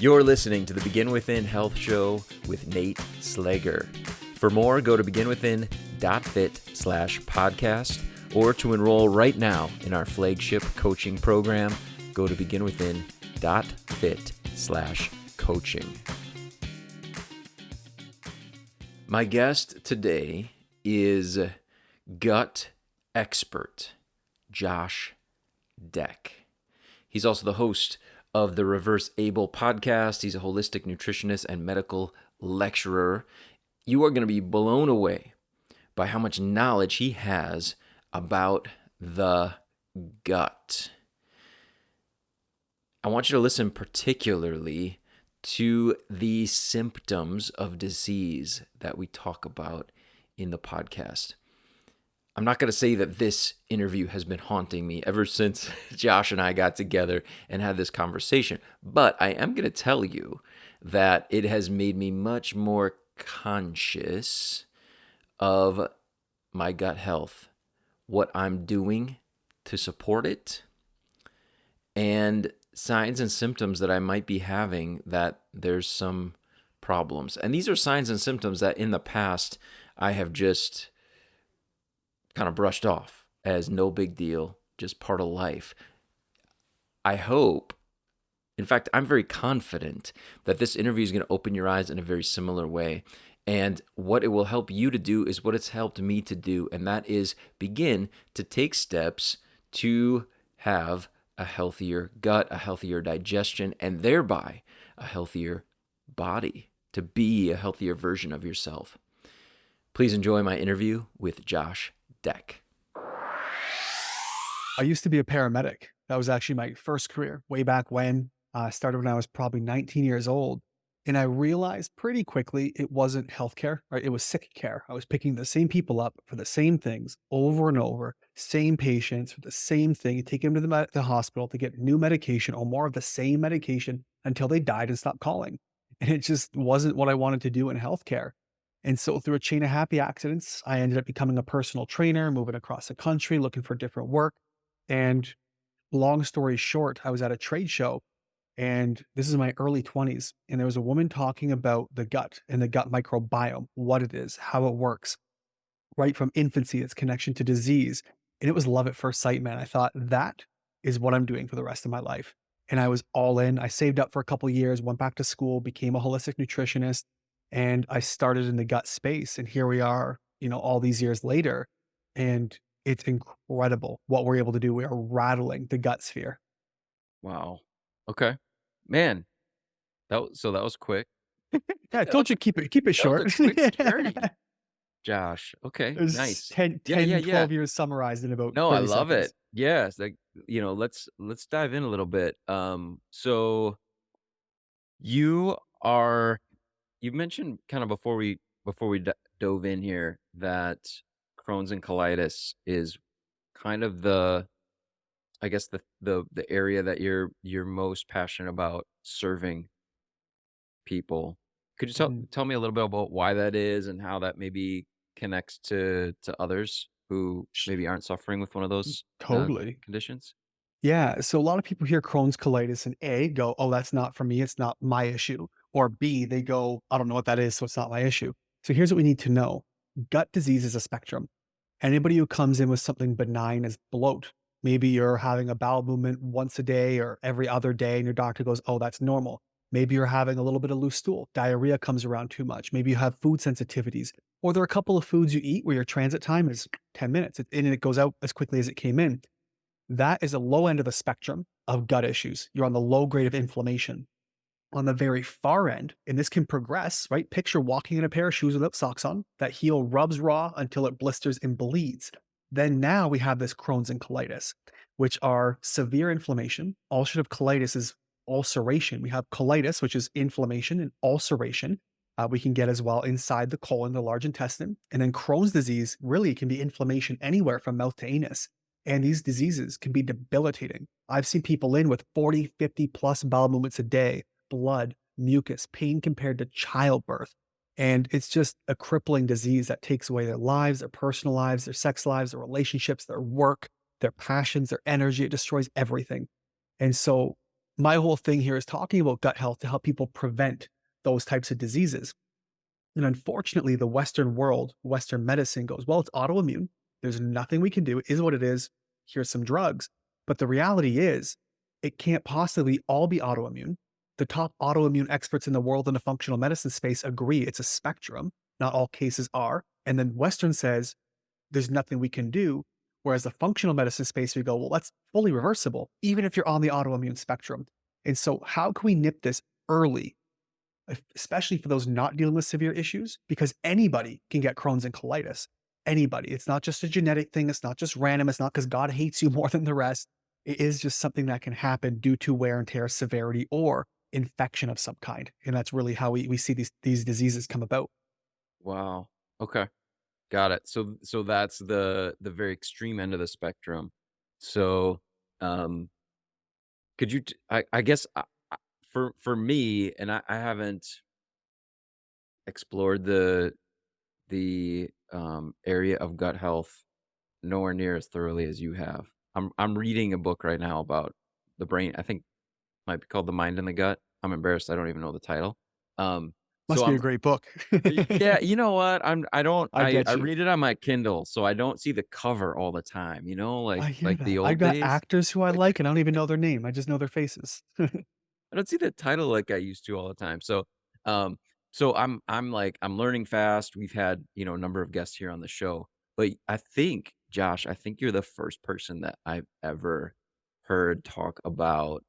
You're listening to the Begin Within Health Show with Nate Slager. For more, go to beginwithin.fit/podcast, or to enroll right now in our flagship coaching program, go to beginwithin.fit/coaching. My guest today is gut expert Josh Dech. He's also the host of the ReversABLE podcast. He's a holistic nutritionist and medical lecturer. You are going to be blown away by how much knowledge he has about the gut. I want you to listen particularly to the symptoms of disease that we talk about in the podcast. I'm not going to say that this interview has been haunting me ever since Josh and I got together and had this conversation, but I am going to tell you that it has made me much more conscious of my gut health, what I'm doing to support it, and signs and symptoms that I might be having that there's some problems. And these are signs and symptoms that in the past I have just kind of brushed off as no big deal, just part of life. I hope, in fact, I'm very confident that this interview is going to open your eyes in a very similar way. And what it will help you to do is what it's helped me to do, and that is begin to take steps to have a healthier gut, a healthier digestion, and thereby a healthier body, to be a healthier version of yourself. Please enjoy my interview with Josh Dech. I used to be a paramedic. That was actually my first career way back when. I started when I was probably 19 years old. And I realized pretty quickly it wasn't healthcare, right? It was sick care. I was picking the same people up for the same things over and over, same patients for the same thing, taking them to the hospital to get new medication or more of the same medication until they died and stopped calling. And it just wasn't what I wanted to do in healthcare. And so through a chain of happy accidents, I ended up becoming a personal trainer, moving across the country, looking for different work. And long story short, I was at a trade show, and this is my early 20s. And there was a woman talking about the gut and the gut microbiome, what it is, how it works, right from infancy, its connection to disease. And it was love at first sight, man. I thought that is what I'm doing for the rest of my life. And I was all in. I saved up for a couple of years, went back to school, became a holistic nutritionist, and I started in the gut space. And here we are, all these years later. And it's incredible what we're able to do. We are rattling the gut sphere. Wow. Okay. Man, that was quick. Yeah, I told you keep it short. That was a quick journey. Josh. Okay. It was Nice. 10, Yeah. 12 years summarized in about No, I 30 love seconds. it. Yes. Let's dive in a little bit. So you mentioned kind of before we dove in here that Crohn's and colitis is kind of I guess the area that you're most passionate about serving people. Could you Mhm. tell me a little bit about why that is and how that maybe connects to others who maybe aren't suffering with one of those Totally. conditions? Yeah. So a lot of people hear Crohn's colitis and A, go, oh, that's not for me. It's not my issue. Or B, they go, I don't know what that is, so it's not my issue. So here's what we need to know. Gut disease is a spectrum. Anybody who comes in with something benign as bloat, maybe you're having a bowel movement once a day or every other day, and your doctor goes, oh, that's normal. Maybe you're having a little bit of loose stool. Diarrhea comes around too much. Maybe you have food sensitivities. Or there are a couple of foods you eat where your transit time is 10 minutes and it goes out as quickly as it came in. That is a low end of the spectrum of gut issues. You're on the low grade of inflammation. On the very far end, and this can progress, right? Picture walking in a pair of shoes without socks on. That heel rubs raw until it blisters and bleeds. Then now we have this Crohn's and colitis, which are severe inflammation. Ulcerative colitis is ulceration. We have colitis, which is inflammation, and ulceration. We can get as well inside the colon, the large intestine. And then Crohn's disease really can be inflammation anywhere from mouth to anus. And these diseases can be debilitating. I've seen people in with 40, 50 plus bowel movements a day, blood, mucus, pain compared to childbirth. And it's just a crippling disease that takes away their lives, their personal lives, their sex lives, their relationships, their work, their passions, their energy. It destroys everything. And so my whole thing here is talking about gut health to help people prevent those types of diseases. And unfortunately, the Western world, Western medicine goes, well, it's autoimmune. There's nothing we can do. It is what it is. Here's some drugs. But the reality is, it can't possibly all be autoimmune. The top autoimmune experts in the world in the functional medicine space agree it's a spectrum. Not all cases are. And then Western says there's nothing we can do. Whereas the functional medicine space, we go, well, that's fully reversible, even if you're on the autoimmune spectrum. And so, how can we nip this early, especially for those not dealing with severe issues? Because anybody can get Crohn's and colitis. Anybody. It's not just a genetic thing. It's not just random. It's not because God hates you more than the rest. It is just something that can happen due to wear and tear, severity, or infection of some kind. And that's really how we see these diseases come about. Wow. Okay. Got it. So that's the very extreme end of the spectrum. So, um, could you? I guess for me, and I haven't explored the area of gut health nowhere near as thoroughly as you have. I'm reading a book right now about the brain. I think it might be called The Mind and the Gut. I'm embarrassed. I don't even know the title. So Must be a I'm great book. yeah, you know what? I don't I I get you. read it on my Kindle, so I don't see the cover all the time, I hear like the that. I've old got days. actors who I like, and I don't even know their name. I just know their faces. I don't see the title like I used to all the time. Um, I'm learning fast. We've had, a number of guests here on the show, but I think, Josh, I think you're the first person that I've ever heard talk about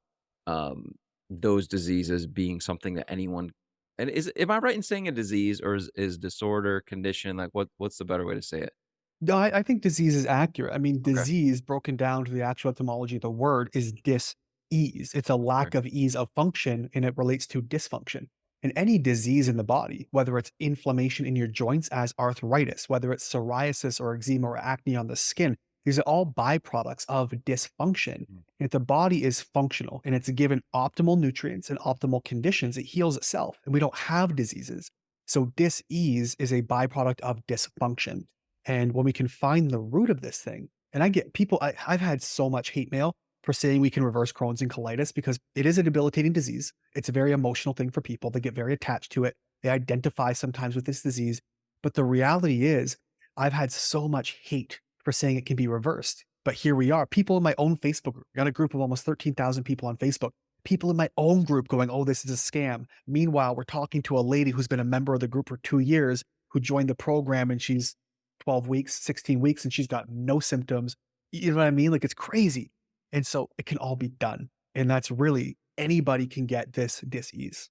um those diseases being something that anyone and am I right in saying a disease or is disorder, condition, like what's the better way to say it? No, I think disease is accurate. I mean, Okay. disease broken down to the actual etymology of the word is dis-ease. It's a Okay. lack of ease of function, and it relates to dysfunction. And any disease in the body, whether it's inflammation in your joints as arthritis, whether it's psoriasis or eczema or acne on the skin, these are all byproducts of dysfunction. Mm, And if the body is functional and it's given optimal nutrients and optimal conditions, it heals itself, and we don't have diseases. So dis-ease is a byproduct of dysfunction. And when we can find the root of this thing, and I get people, I've had so much hate mail for saying we can reverse Crohn's and colitis because it is a debilitating disease. It's a very emotional thing for people. They get very attached to it. They identify sometimes with this disease. But the reality is, I've had so much hate for saying it can be reversed. But here we are. People in my own Facebook group, got a group of almost 13,000 people on Facebook. People in my own group going, oh, this is a scam. Meanwhile, we're talking to a lady who's been a member of the group for 2 years who joined the program and she's 12 weeks, 16 weeks, and she's got no symptoms. You know what I mean? Like it's crazy. And so it can all be done. And that's really anybody can get this disease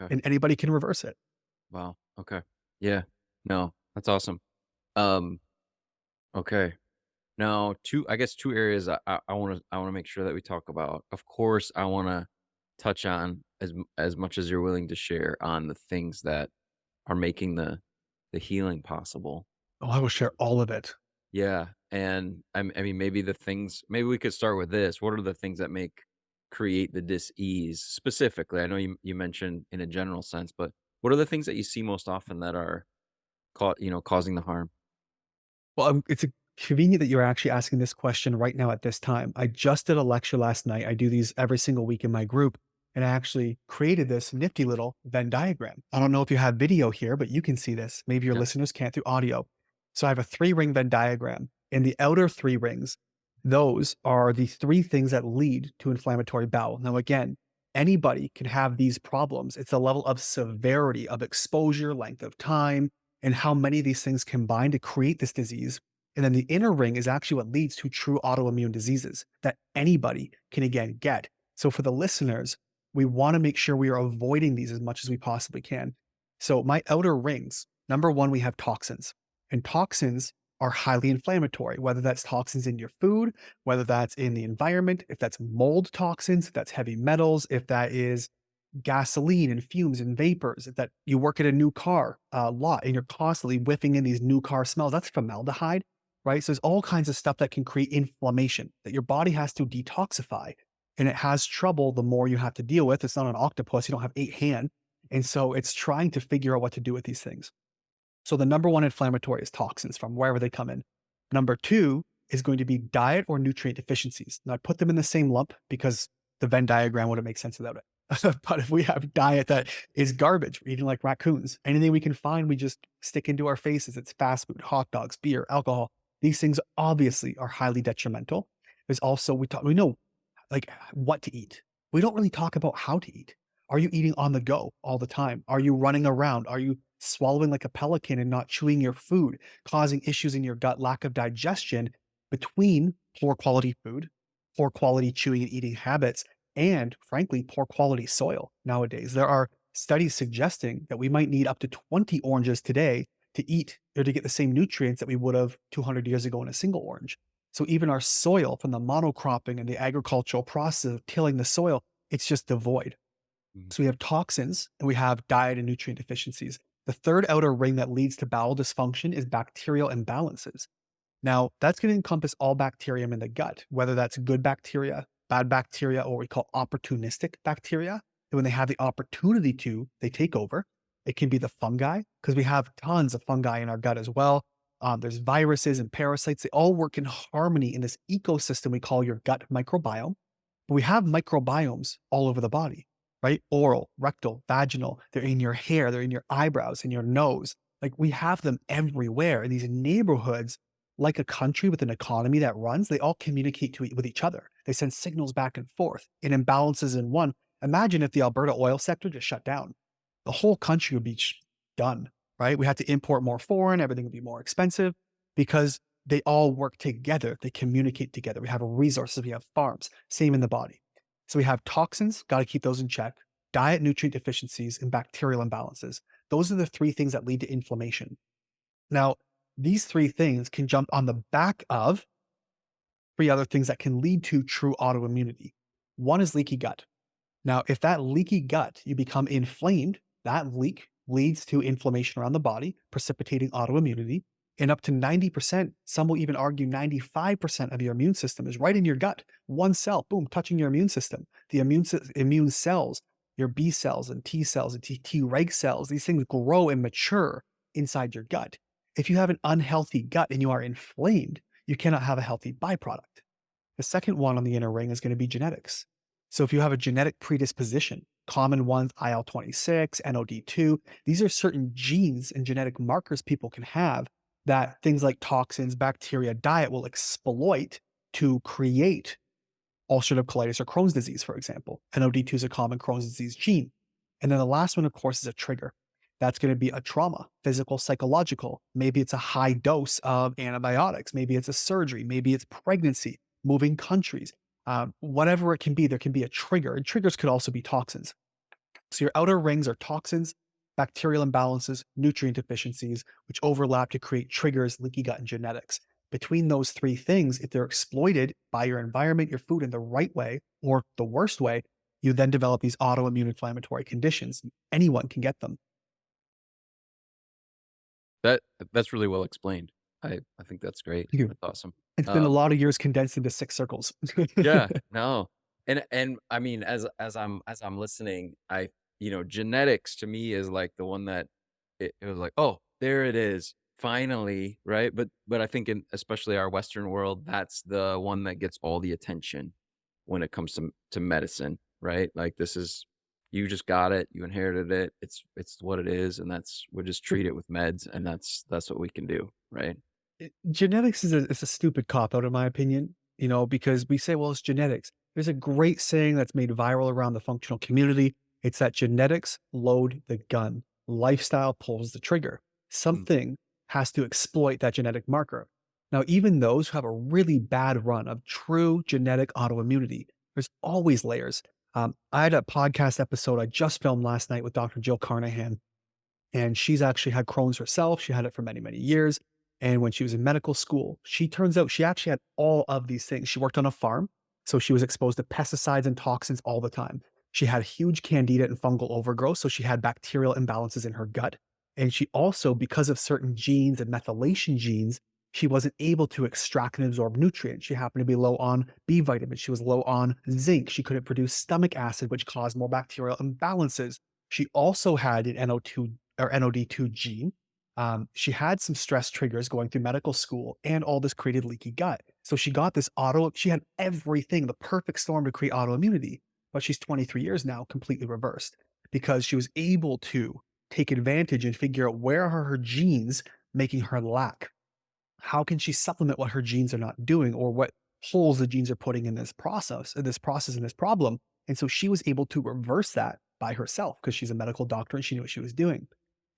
okay. and anybody can reverse it. Wow. Okay. Yeah. No, that's awesome. Um, okay. Now, I guess 2 areas I wanna make sure that we talk about. Of course, I wanna touch on as much as you're willing to share on the things that are making the healing possible. Oh, I will share all of it. Yeah, and I mean, maybe we could start with this. What are the things that create the dis-ease specifically? I know you mentioned in a general sense, but what are the things that you see most often that are causing the harm? Well, it's convenient that you're actually asking this question right now at this time. I just did a lecture last night. I do these every single week in my group, and I actually created this nifty little Venn diagram. I don't know if you have video here, but you can see this. Maybe your Yeah. listeners can't through audio. So I have a three-ring Venn diagram. In the outer three rings, those are the three things that lead to inflammatory bowel. Now, again, anybody can have these problems. It's a level of severity of exposure, length of time, and how many of these things combine to create this disease. And then the inner ring is actually what leads to true autoimmune diseases that anybody can again get. So for the listeners, we want to make sure we are avoiding these as much as we possibly can. So my outer rings, number one, we have toxins. And toxins are highly inflammatory, whether that's toxins in your food, whether that's in the environment, if that's mold toxins, if that's heavy metals, if that is gasoline and fumes and vapors, that you work at a new car a lot and you're constantly whiffing in these new car smells, that's formaldehyde, right? So there's all kinds of stuff that can create inflammation that your body has to detoxify. And it has trouble the more you have to deal with. It's not an octopus, you don't have 8 hands. And so it's trying to figure out what to do with these things. So the number one inflammatory is toxins from wherever they come in. Number two is going to be diet or nutrient deficiencies. Now I put them in the same lump because the Venn diagram wouldn't make sense without it. But if we have diet that is garbage, we're eating like raccoons, anything we can find, we just stick into our faces. It's fast food, hot dogs, beer, alcohol. These things obviously are highly detrimental. There's also, we know like what to eat. We don't really talk about how to eat. Are you eating on the go all the time? Are you running around? Are you swallowing like a pelican and not chewing your food, causing issues in your gut, lack of digestion between poor quality food, poor quality chewing and eating habits, and frankly, poor quality soil nowadays? There are studies suggesting that we might need up to 20 oranges today to eat or to get the same nutrients that we would have 200 years ago in a single orange. So even our soil from the monocropping and the agricultural process of tilling the soil, it's just devoid. Mhm. So we have toxins and we have diet and nutrient deficiencies. The third outer ring that leads to bowel dysfunction is bacterial imbalances. Now, that's going to encompass all bacterium in the gut, whether that's good bacteria, bad bacteria, or what we call opportunistic bacteria. And when they have the opportunity to, they take over. It can be the fungi, because we have tons of fungi in our gut as well. There's viruses and parasites. They all work in harmony in this ecosystem we call your gut microbiome. But we have microbiomes all over the body, right? Oral, rectal, vaginal. They're in your hair, they're in your eyebrows, in your nose. Like we have them everywhere. In these neighborhoods, like a country with an economy that runs, they all communicate with each other. They send signals back and forth. It imbalances in one. Imagine if the Alberta oil sector just shut down. The whole country would be done, right? We had to import more foreign, everything would be more expensive because they all work together. They communicate together. We have resources, we have farms, same in the body. So we have toxins, got to keep those in check, diet, nutrient deficiencies, and bacterial imbalances. Those are the three things that lead to inflammation. Now, these three things can jump on the back of three other things that can lead to true autoimmunity. One is leaky gut. Now, if that leaky gut, you become inflamed, that leak leads to inflammation around the body, precipitating autoimmunity. And up to 90%, some will even argue 95% of your immune system is right in your gut. One cell, boom, touching your immune system. The immune cells, your B cells and T cells and T-reg cells, these things grow and mature inside your gut. If you have an unhealthy gut and you are inflamed, you cannot have a healthy byproduct. The second one on the inner ring is going to be genetics. So if you have a genetic predisposition, common ones, IL-26, NOD2, these are certain genes and genetic markers people can have that things like toxins, bacteria, diet will exploit to create ulcerative colitis or Crohn's disease, for example. NOD2 is a common Crohn's disease gene. And then the last one, of course, is a trigger. That's going to be a trauma, physical, psychological. Maybe it's a high dose of antibiotics. Maybe it's a surgery. Maybe it's pregnancy, moving countries. Whatever it can be, there can be a trigger. And triggers could also be toxins. So your outer rings are toxins, bacterial imbalances, nutrient deficiencies, which overlap to create triggers, leaky gut, and genetics. Between those three things, if they're exploited by your environment, your food in the right way or the worst way, you then develop these autoimmune inflammatory conditions. Anyone can get them. That's really well explained. I think that's great. Thank you. That's awesome. It's been a lot of years condensed into 6 circles. Yeah, no. And I mean, as I'm listening, genetics to me is like the one that it was like, oh, there it is, finally, right? But I think in especially our Western world, that's the one that gets all the attention when it comes to medicine, right? Like this is you just got it, you inherited it, it's what it is, and we'll just treat it with meds, and that's what we can do, right? Genetics is a stupid cop out in my opinion, because we say, well, it's genetics. There's a great saying that's made viral around the functional community. It's that genetics load the gun, lifestyle pulls the trigger. Something has to exploit that genetic marker. Now, even those who have a really bad run of true genetic autoimmunity, there's always layers. I had a podcast episode I just filmed last night with Dr. Jill Carnahan, and she's actually had Crohn's herself. She had it for many, many years. And when she was in medical school, turns out she actually had all of these things. She worked on a farm, so she was exposed to pesticides and toxins all the time. She had huge candida and fungal overgrowth, so she had bacterial imbalances in her gut. And she also, because of certain genes and methylation genes, she wasn't able to extract and absorb nutrients. She happened to be low on B vitamins. She was low on zinc. She couldn't produce stomach acid, which caused more bacterial imbalances. She also had an NO2 or NOD2 gene. She had some stress triggers going through medical school, and all this created leaky gut. So she got this she had everything, the perfect storm to create autoimmunity, but she's 23 years now, completely reversed because she was able to take advantage and figure out where are her genes making her lack. How can she supplement what her genes are not doing or what holes the genes are putting in this process, in this problem? And so she was able to reverse that by herself because she's a medical doctor and she knew what she was doing.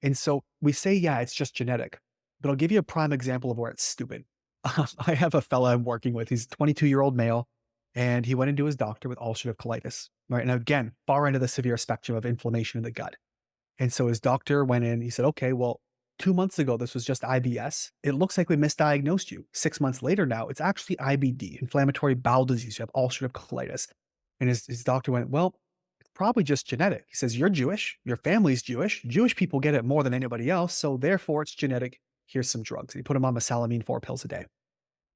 And so we say, yeah, it's just genetic, but I'll give you a prime example of where it's stupid. I have a fella I'm working with. He's a 22-year-old male, and he went into his doctor with ulcerative colitis. Right. And again, far end of the severe spectrum of inflammation in the gut. And so his doctor went in, he said, okay, well, 2 months ago, this was just IBS. It looks like we misdiagnosed you. 6 months later now, it's actually IBD, inflammatory bowel disease. You have ulcerative colitis. And his doctor went, well, it's probably just genetic. He says, you're Jewish, your family's Jewish. Jewish people get it more than anybody else. So therefore, it's genetic. Here's some drugs. And he put him on mesalamine 4 pills a day.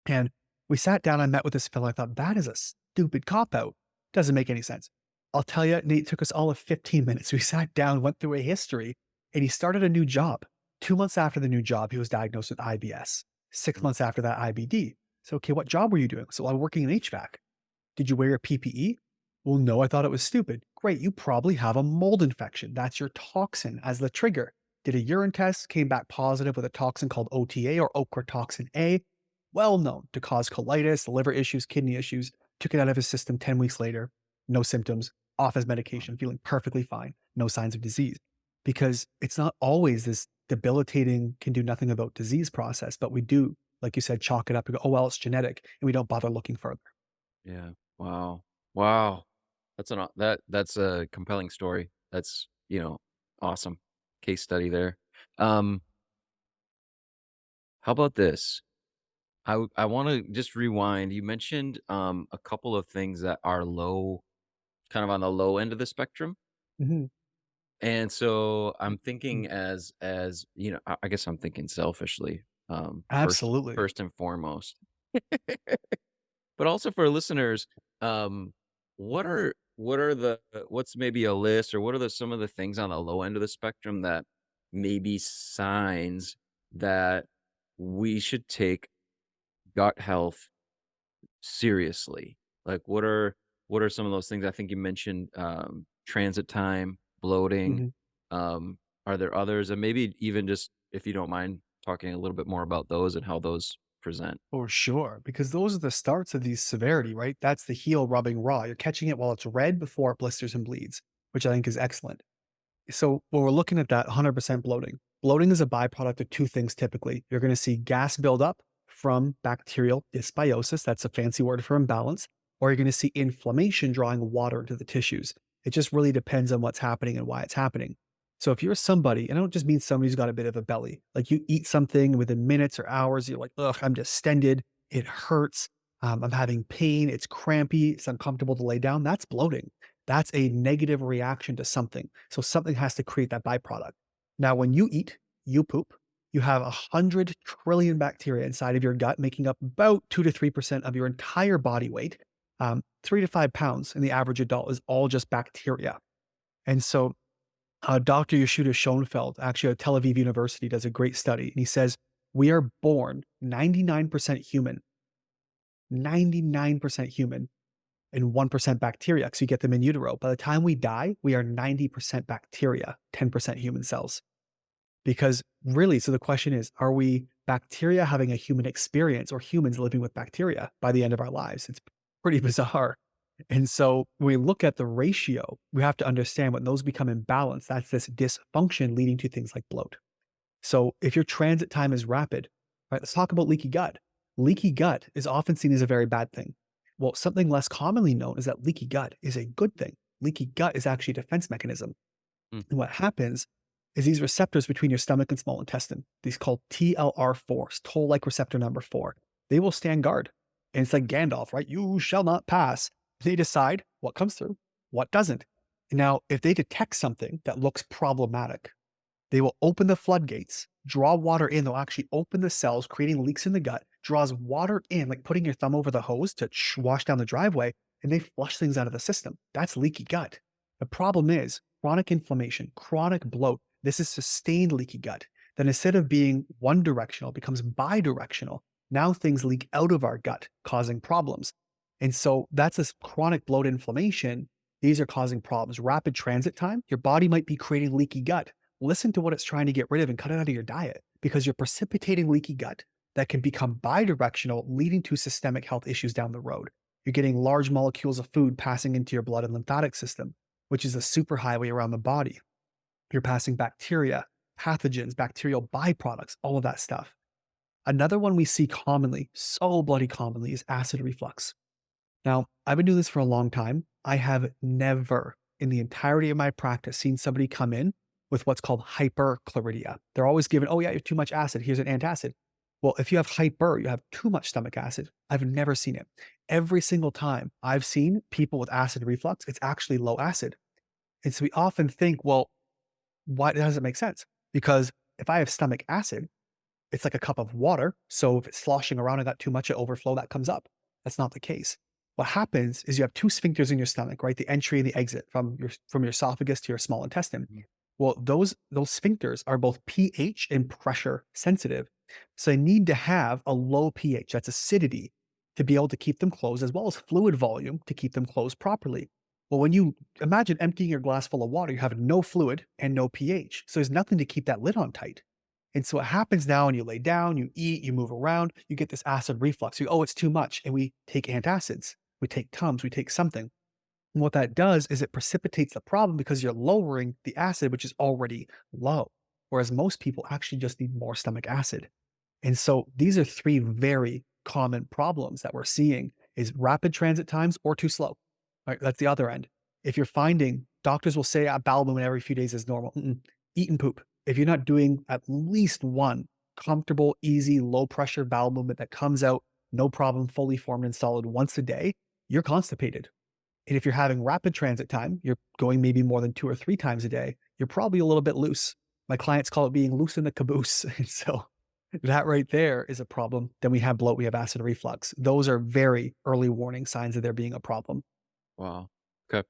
And we sat down, I met with this fellow. I thought, that is a stupid cop out. Doesn't make any sense. I'll tell you, Nate, took us all of 15 minutes. We sat down, went through a history, and he started a new job. 2 months after the new job, he was diagnosed with IBS. 6 months after that, IBD. So, okay, what job were you doing? So I'm working in HVAC. Did you wear your PPE? Well, no, I thought it was stupid. Great, you probably have a mold infection. That's your toxin as the trigger. Did a urine test, came back positive with a toxin called OTA or ochratoxin A, well known to cause colitis, liver issues, kidney issues. Took it out of his system 10 weeks later, no symptoms, off his medication, feeling perfectly fine, no signs of disease. Because it's not always this debilitating, can do nothing about disease process, but we do, like you said, chalk it up and go, oh, well, it's genetic, and we don't bother looking further. Yeah. Wow. Wow. That's a compelling story. That's, awesome case study there. How about this? I want to just rewind. You mentioned a couple of things that are low, kind of on the low end of the spectrum. Mhm. And so I'm thinking I guess I'm thinking selfishly, first Absolutely. first and foremost. But also for listeners, um, what's maybe a list or what are some of the things on the low end of the spectrum that maybe signs that we should take gut health seriously? Like what are some of those things? I think you mentioned transit time, bloating. Mhm. Um, are there others? And maybe even just if you don't mind talking a little bit more about those and how those present. For sure, because those are the starts of these severity, right? That's the heel rubbing raw. You're catching it while it's red before it blisters and bleeds, which I think is excellent. So when we're looking at that 100% bloating, bloating is a byproduct of two things typically. You're going to see gas buildup from bacterial dysbiosis. That's a fancy word for imbalance. Or you're going to see inflammation drawing water into the tissues. It just really depends on what's happening and why it's happening. So if you're somebody, and I don't just mean somebody who's got a bit of a belly, like you eat something within minutes or hours, you're like, ugh, I'm distended. It hurts. I'm having pain. It's crampy. It's uncomfortable to lay down. That's bloating. That's a negative reaction to something. So something has to create that byproduct. Now, when you eat, you poop, you have 100 trillion bacteria inside of your gut, making up about 2 to 3% of your entire body weight. 3 to 5 pounds in the average adult is all just bacteria. And so Dr. Yashuda Schoenfeld, actually at Tel Aviv University, does a great study. And he says, we are born 99% human, 99% human, and 1% bacteria because you get them in utero. By the time we die, we are 90% bacteria, 10% human cells. Because really, so the question is, are we bacteria having a human experience or humans living with bacteria by the end of our lives? It's pretty bizarre. And so when we look at the ratio, we have to understand when those become imbalanced, that's this dysfunction leading to things like bloat. So if your transit time is rapid, right, let's talk about leaky gut. Leaky gut is often seen as a very bad thing. Well, something less commonly known is that leaky gut is a good thing. Leaky gut is actually a defense mechanism. Mm. And what happens is these receptors between your stomach and small intestine, these called TLR4s, toll-like receptor number 4, they will stand guard. And it's like Gandalf, right? You shall not pass. They decide what comes through, what doesn't. Now, if they detect something that looks problematic, they will open the floodgates, draw water in. They'll actually open the cells, creating leaks in the gut, draws water in, like putting your thumb over the hose to wash down the driveway, and they flush things out of the system. That's leaky gut. The problem is chronic inflammation, chronic bloat. This is sustained leaky gut. Then instead of being one directional, it becomes bidirectional. Now things leak out of our gut, causing problems. And so that's this chronic bloat inflammation. These are causing problems. Rapid transit time, your body might be creating leaky gut. Listen to what it's trying to get rid of and cut it out of your diet because you're precipitating leaky gut that can become bidirectional, leading to systemic health issues down the road. You're getting large molecules of food passing into your blood and lymphatic system, which is a superhighway around the body. You're passing bacteria, pathogens, bacterial byproducts, all of that stuff. Another one we see commonly, so bloody commonly, is acid reflux. Now, I've been doing this for a long time. I have never, in the entirety of my practice, seen somebody come in with what's called hyperchloridia. They're always given, oh, yeah, you have too much acid. Here's an antacid. Well, if you have hyper, you have too much stomach acid. I've never seen it. Every single time I've seen people with acid reflux, it's actually low acid. And so we often think, well, why does it make sense? Because if I have stomach acid, it's like a cup of water. So if it's sloshing around and got too much of overflow, that comes up. That's not the case. What happens is you have two sphincters in your stomach, right? The entry and the exit from your esophagus to your small intestine. Well, those sphincters are both pH and pressure sensitive. So they need to have a low pH, that's acidity, to be able to keep them closed, as well as fluid volume to keep them closed properly. Well, when you imagine emptying your glass full of water, you have no fluid and no pH. So there's nothing to keep that lid on tight. And so what happens now when you lay down, you eat, you move around, you get this acid reflux. You, oh, it's too much. And we take antacids, we take Tums, we take something. And what that does is it precipitates the problem because you're lowering the acid, which is already low. Whereas most people actually just need more stomach acid. And so these are three very common problems that we're seeing is rapid transit times or too slow. Right? That's the other end. If you're finding doctors will say bowel movement every few days is normal. Eat and poop. If you're not doing at least one comfortable, easy, low pressure bowel movement that comes out, no problem, fully formed and solid once a day, you're constipated. And if you're having rapid transit time, you're going maybe more than 2 or 3 times a day, you're probably a little bit loose. My clients call it being loose in the caboose. And so that right there is a problem. Then we have bloat, we have acid reflux. Those are very early warning signs of there being a problem. Wow. Okay.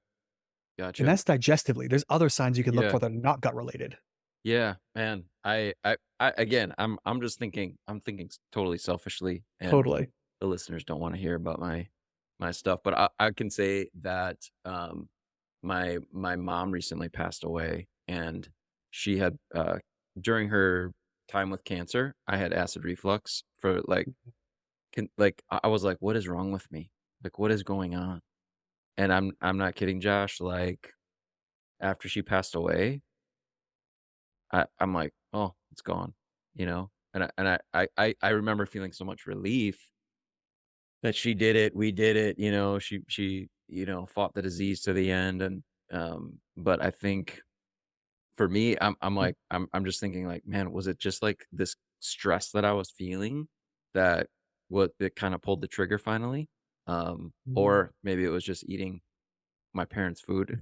And Gotcha. that's digestively. There's other signs you can look Yeah. for that are not gut related. Yeah, man. Again, I'm just thinking, I'm thinking totally selfishly, and Totally. the listeners don't want to hear about my stuff, but I can say that my mom recently passed away, and she had during her time with cancer, I had acid reflux for like I was like, what is wrong with me? Like, what is going on? And I'm not kidding, Josh. Like after she passed away, I'm like, oh, it's gone, you know. And I remember feeling so much relief that she did it, we did it, you know. She fought the disease to the end, and but I think for me, I'm like I'm just thinking like, man, was it just like this stress that I was feeling that what that kind of pulled the trigger finally? Or maybe it was just eating my parents' food.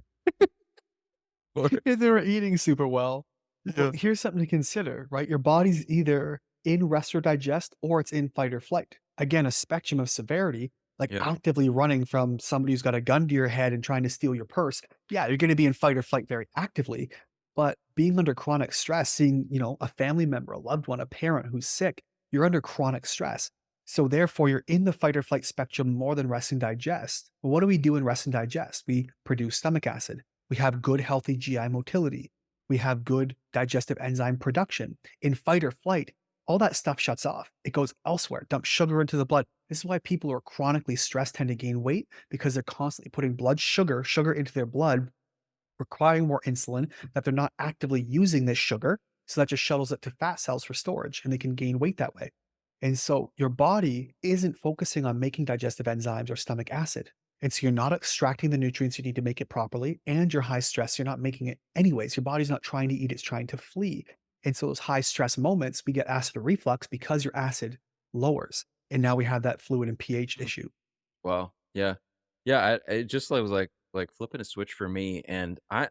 Or If they were eating super well. Well, yeah, here's something to consider, right? Your body's either in rest or digest or it's in fight or flight. Again, a spectrum of severity, like yeah, actively running from somebody who's got a gun to your head and trying to steal your purse. Yeah, you're going to be in fight or flight very actively. But being under chronic stress, seeing, a family member, a loved one, a parent who's sick, you're under chronic stress. So therefore, you're in the fight or flight spectrum more than rest and digest. Well, what do we do in rest and digest? We produce stomach acid. We have good, healthy GI motility. We have good digestive enzyme production. In fight or flight, all that stuff shuts off. It goes elsewhere, dumps sugar into the blood. This is why people who are chronically stressed tend to gain weight because they're constantly putting sugar into their blood, requiring more insulin that they're not actively using this sugar. So that just shuttles it to fat cells for storage and they can gain weight that way. And so your body isn't focusing on making digestive enzymes or stomach acid. And so you're not extracting the nutrients you need to make it properly, and you're high stress. You're not making it anyways. Your body's not trying to eat, it's trying to flee. And so those high stress moments, we get acid reflux because your acid lowers. And now we have that fluid and pH issue. wow, yeah, yeah. It just like was like flipping a switch for me, and I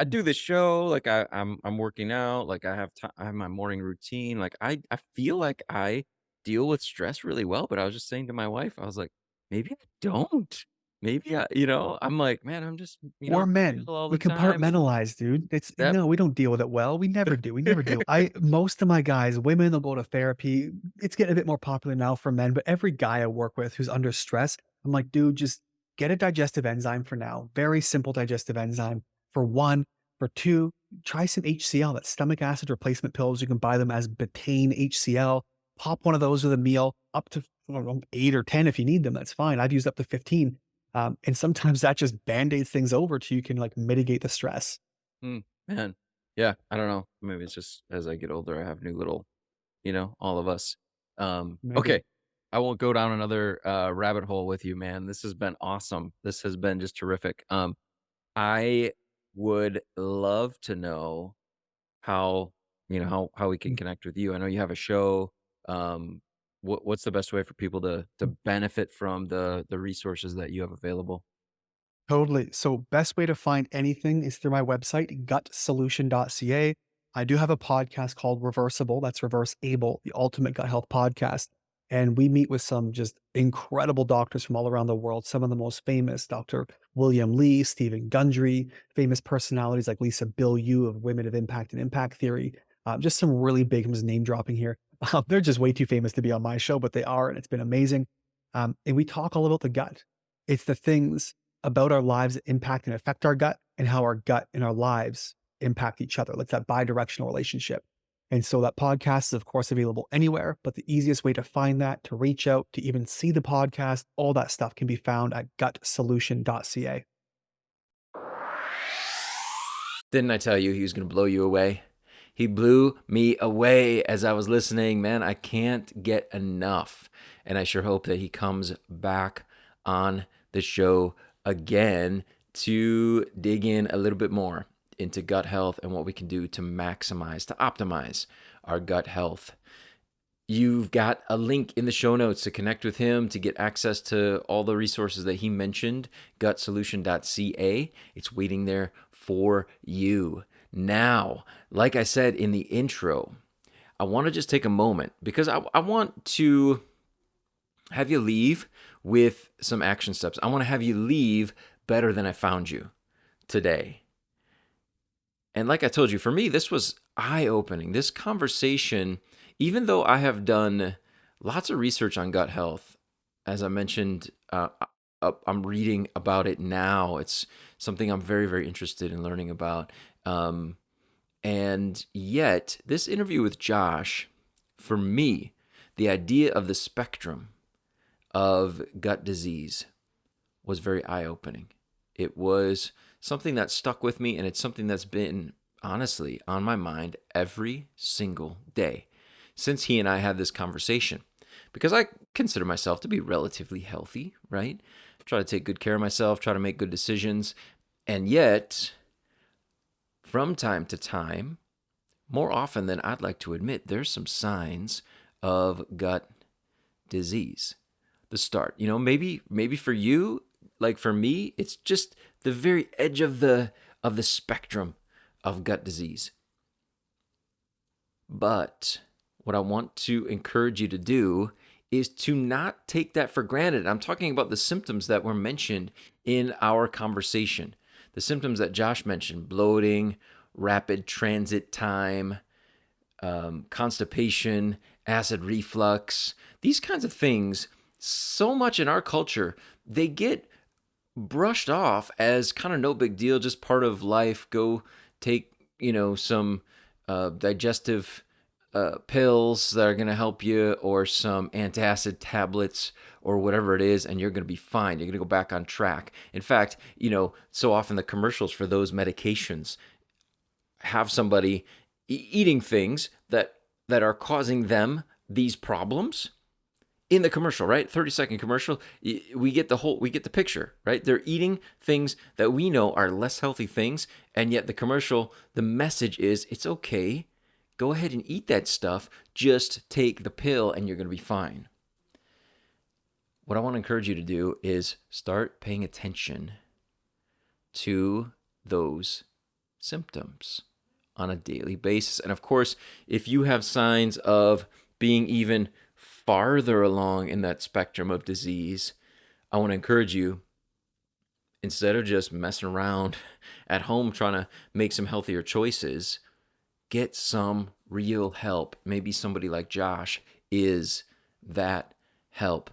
do this show, like I'm working out, like I have my morning routine, like I feel like I deal with stress really well, but I was just saying to my wife, I was like, maybe I don't. maybe I'm like, man, I'm just We're men. chill all We the time. And compartmentalize, dude. It's that no, we don't deal with it well. We never do. We never do. Most of my guys, women, they'll go to therapy. It's getting a bit more popular now for men, but every guy I work with who's under stress, I'm like, dude, just get a digestive enzyme for now. Very simple digestive enzyme for one. For two, try some HCl, that's stomach acid replacement pills. You can buy them as betaine HCl. Pop one of those with a meal, up to I don't know, 8 or 10 if you need them. That's fine. I've used up to 15. And sometimes that just band-aids things over to you can like mitigate the stress. Hmm, man, yeah, I don't know. Maybe it's just as I get older, I have new little, all of us. Maybe. Okay, I won't go down another rabbit hole with you, man. This has been awesome. This has been just terrific. I would love to know how how we can connect with you. I know you have a show. Um, what's the best way for people to benefit from the resources that you have available? Totally. So best way to find anything is through my website, gutsolution.ca. I do have a podcast called ReversABLE. That's ReversABLE, the ultimate gut health podcast. And we meet with some just incredible doctors from all around the world. Some of the most famous, Dr. William Lee, Stephen Gundry, famous personalities like Lisa Bilyeu of Women of Impact and Impact Theory. Just some really big, I'm just name dropping here. They're just way too famous to be on my show, but they are, and it's been amazing. And we talk all about the gut. It's the things about our lives that impact and affect our gut, and how our gut and our lives impact each other. It's that bi-directional relationship. And so that podcast is, of course, available anywhere, but the easiest way to find that, to reach out, to even see the podcast, all that stuff can be found at gutsolution.ca. Didn't I tell you he was going to blow you away? He blew me away as I was listening. Man, I can't get enough. And I sure hope that he comes back on the show again to dig in a little bit more into gut health and what we can do to maximize, to optimize our gut health. You've got a link in the show notes to connect with him, to get access to all the resources that he mentioned, gutsolution.ca. It's waiting there for you. Now, like I said in the intro, I want to just take a moment because I want to have you leave with some action steps. I want to have you leave better than I found you today. And like I told you, for me, this was eye-opening. This conversation, even though I have done lots of research on gut health, as I mentioned, I'm reading about it now. It's something I'm very, very interested in learning about. And yet, this interview with Josh, for me, the idea of the spectrum of gut disease was very eye-opening. It was something that stuck with me, and it's something that's been, honestly, on my mind every single day since he and I had this conversation. Because I consider myself to be relatively healthy, right? Try to take good care of myself, try to make good decisions. And yet, from time to time, more often than I'd like to admit, there's some signs of gut disease. The start, maybe for you, like for me, it's just the very edge of the spectrum of gut disease. But what I want to encourage you to do is to not take that for granted. I'm talking about the symptoms that were mentioned in our conversation. The symptoms that Josh mentioned: bloating, rapid transit time, constipation, acid reflux, these kinds of things. So much in our culture, they get brushed off as kind of no big deal, just part of life. Go take, some digestive pills that are going to help you, or some antacid tablets, or whatever it is, and you're going to be fine. You're going to go back on track. In fact, so often the commercials for those medications have somebody eating things that are causing them these problems in the commercial, right? 30-second commercial. We get the picture, right? They're eating things that we know are less healthy things, and yet the commercial, the message is, it's okay. Go ahead and eat that stuff. Just take the pill and you're going to be fine. What I want to encourage you to do is start paying attention to those symptoms on a daily basis. And of course, if you have signs of being even farther along in that spectrum of disease, I want to encourage you instead of just messing around at home trying to make some healthier choices, get some real help. Maybe somebody like Josh is that help,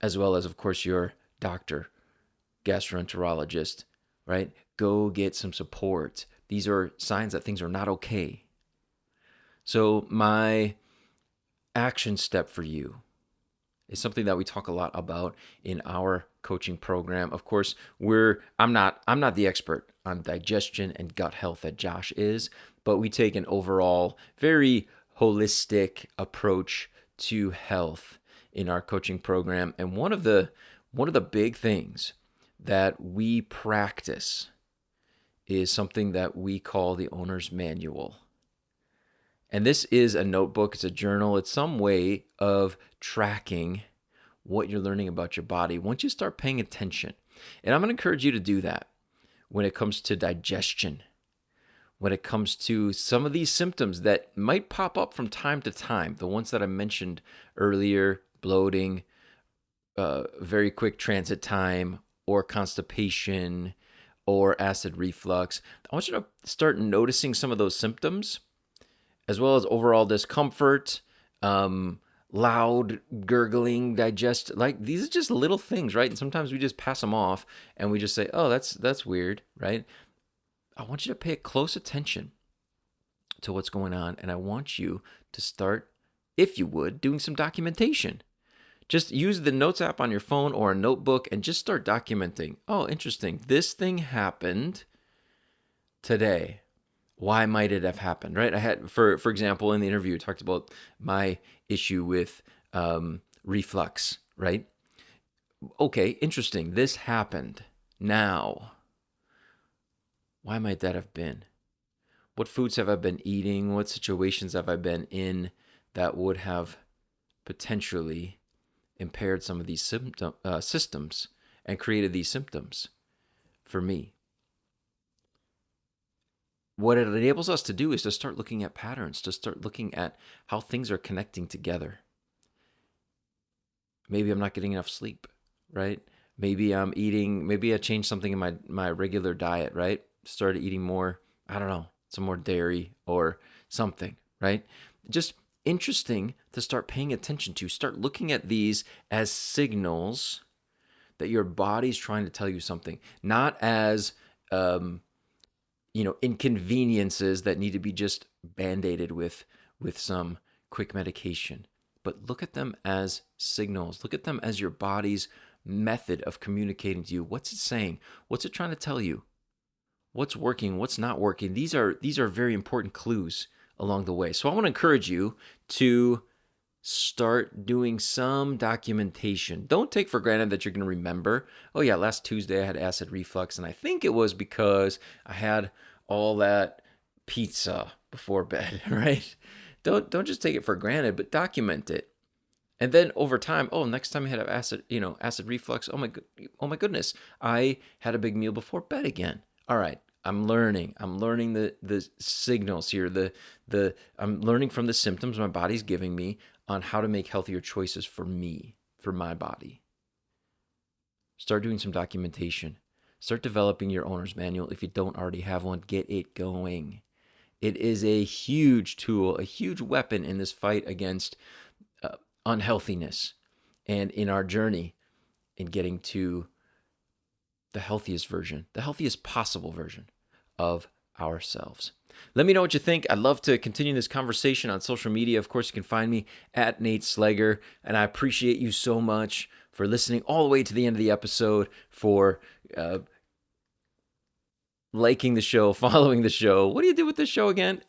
as well as, of course, your doctor, gastroenterologist, right? Go get some support. These are signs that things are not okay. So my action step for you is something that we talk a lot about in our coaching program. Of course, I'm not the expert on digestion and gut health that Josh is, but we take an overall very holistic approach to health in our coaching program. And one of the big things that we practice is something that we call the owner's manual. And this is a notebook, it's a journal, it's some way of tracking what you're learning about your body once you start paying attention. And I'm going to encourage you to do that when it comes to digestion, when it comes to some of these symptoms that might pop up from time to time, the ones that I mentioned earlier, bloating, very quick transit time, or constipation, or acid reflux. I want you to start noticing some of those symptoms, as well as overall discomfort, loud gurgling, like these are just little things, right? And sometimes we just pass them off and we just say, oh, that's weird, right? I want you to pay close attention to what's going on, and I want you to start, if you would, doing some documentation. Just use the notes app on your phone or a notebook and just start documenting. Oh, interesting. This thing happened today. Why might it have happened, right? I had, for example, in the interview, I talked about my issue with reflux, right? Okay, interesting. This happened. Now, why might that have been? What foods have I been eating? What situations have I been in that would have potentially impaired some of these systems and created these symptoms for me? What it enables us to do is to start looking at patterns, to start looking at how things are connecting together. Maybe I'm not getting enough sleep, right? Maybe I changed something in my regular diet, right? Started eating more, I don't know, some more dairy or something, right? Just interesting to start paying attention to. Start looking at these as signals that your body's trying to tell you something, not as inconveniences that need to be just band-aided with some quick medication. But look at them as signals. Look at them as your body's method of communicating to you. What's it saying? What's it trying to tell you? What's working? What's not working? These are very important clues along the way. So I want to encourage you to start doing some documentation. Don't take for granted that you're going to remember, oh yeah, last Tuesday I had acid reflux, and I think it was because I had all that pizza before bed, right? Don't just take it for granted, but document it. And then over time, oh, next time I had acid reflux, oh my goodness, I had a big meal before bed again. All right, I'm learning the signals here. I'm learning from the symptoms my body's giving me on how to make healthier choices for me, for my body. Start doing some documentation. Start developing your owner's manual. If you don't already have one, get it going. It is a huge tool, a huge weapon in this fight against unhealthiness and in our journey in getting to the healthiest possible version of ourselves. Let me know what you think. I'd love to continue this conversation on social media. Of course, you can find me at Nate Slager, and I appreciate you so much for listening all the way to the end of the episode, for liking the show, following the show. What do you do with the show again?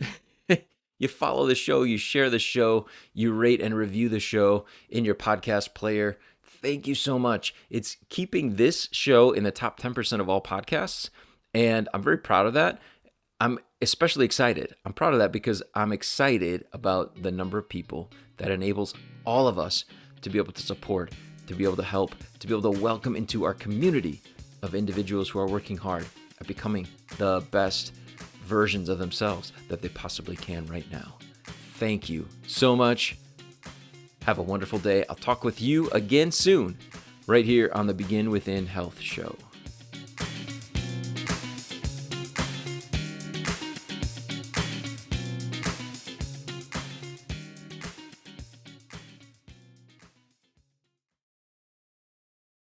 You follow the show, you share the show, you rate and review the show in your podcast player. Thank you so much. It's keeping this show in the top 10% of all podcasts, and I'm very proud of that. I'm especially excited. I'm proud of that because I'm excited about the number of people that enables all of us to be able to support, to be able to help, to be able to welcome into our community of individuals who are working hard at becoming the best versions of themselves that they possibly can right now. Thank you so much. Have a wonderful day. I'll talk with you again soon, right here on the Begin Within Health Show.